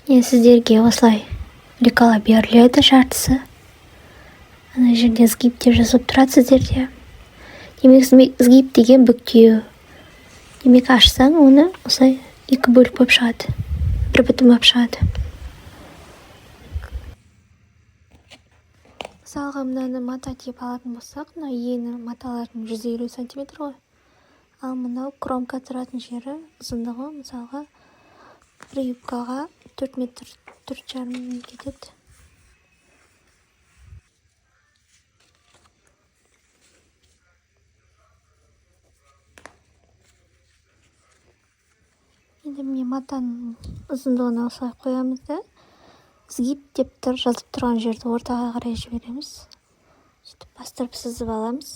Сіздерге осылай лекала беріледі жартысы. Ана жерде сгиб деп жазып тұрады сіздерде. Демек сгиб деген бүктеу. Демек ашсаң оны осылай екі бөлік болып шығады. Бір бүтін болып шығады. Мысалға мынаны мата деп алатын болсақ, мынау ені маталардың 150 сантиметр ғой. Ал мынау кромка тұратын жері ұзындығы мысалға бір юбкаға 4 метр 4,5 кетеді. Енді міне матаның ұзындығын осылай қоямыз да, сгиб деп жазып тұрған жерді ортаға қарай жібереміз. Сөйтіп бастырып сызып аламыз.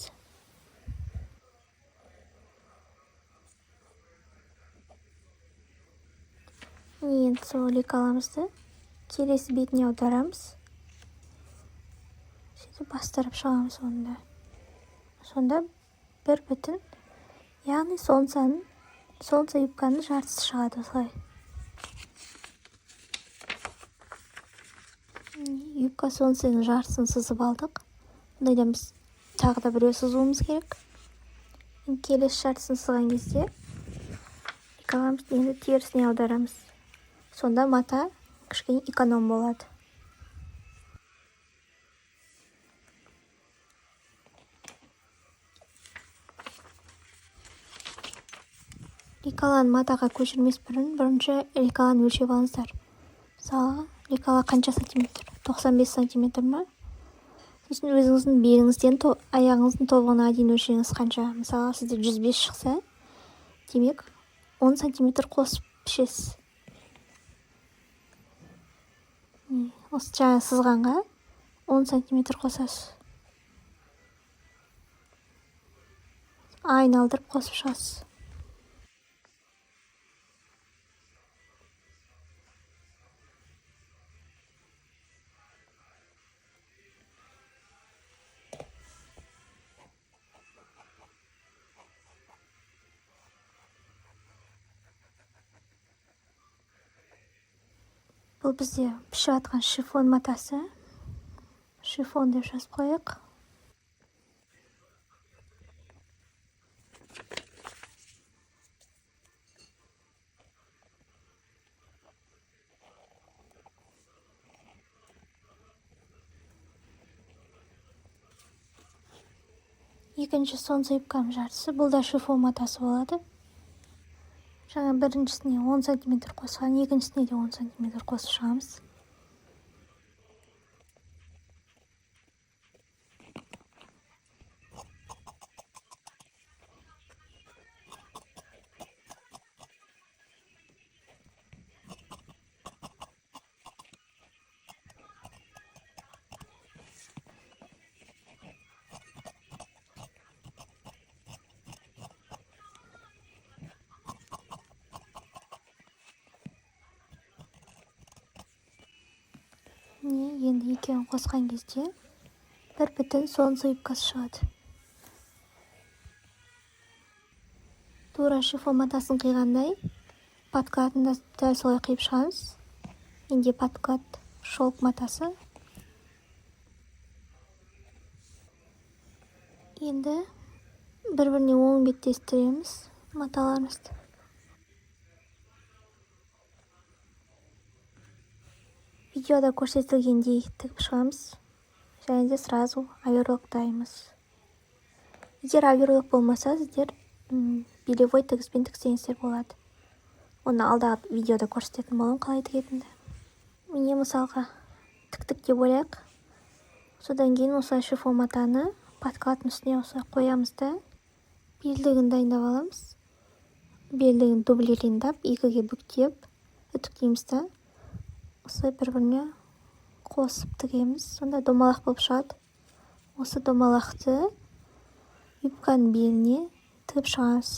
Енді сол лекаламызды келесі бетіне аударамыз. Сөйтіп бастырып шығамыз онда. Сонда бір бүтін, яғни солнца юбканың жартысы шығады осылай. Юбка солнцаның жартысын сызып алдық. Бұндайда біз тағы да біреу сызуымыз керек. Келесі жартысын сызған кезде лекаламызды енді терісіне аударамыз. Сонда мата кішкене эконом болады. Лекаланы матаға көшірмес бұрын бірінші лекаланы өлшеп алыңыздар. Мысалы, лекала қанша сантиметр? 95 сантиметр ма? Сосын өзіңіздің беліңізден аяғыңыздың тобығына дейін өлшеңіз қанша. Мысалы, сізде 105 шықса, демек 10 сантиметр қосып пішесіз. Осы жаңа сызғанға 10 сантиметр қосасыз. Айналдырып қосып шығасыз. Бұл бізде пішіп атқан шифон матасы. Шифон деп жазып қояйық. Екінші солнца юбканың жартысы. Бұл да шифон матасы болады. Жаңа біріншісіне 10 сантиметр қосқан, екіншісіне де 10 сантиметр қосып шығамыз. Енді екеуін қосқан кезде бір бүтін солнца юбкасы шығады. Тура шифон матасын қиғандай, подкатын да дәл солай қиып шығамыз. Енді подкат шелк матасы. Енді бір-біріне оң беттестіреміз маталарымызды. Видеода көрсетілгендей тігіп шығамыз. Және де сразу оверлоктаймыз. Егер оверлок болмаса, сіздер белевой тігіспен тіксеңіздер болады. Оны алдағы видеода көрсететін боламын қалай тігетінді. Міне мысалға тіктік деп ойлайық. Содан кейін осылай шифон матаны подкаттың үстіне осылай қоямыз да белдігін дайындап аламыз. Белдігін дублирлендап, екіге бүктеп үтіктейміз да осылай бір-біріне қосып тігеміз. Сонда домалақ болып шығады. Осы домалақты юбканың беліне тігіп шығамыз.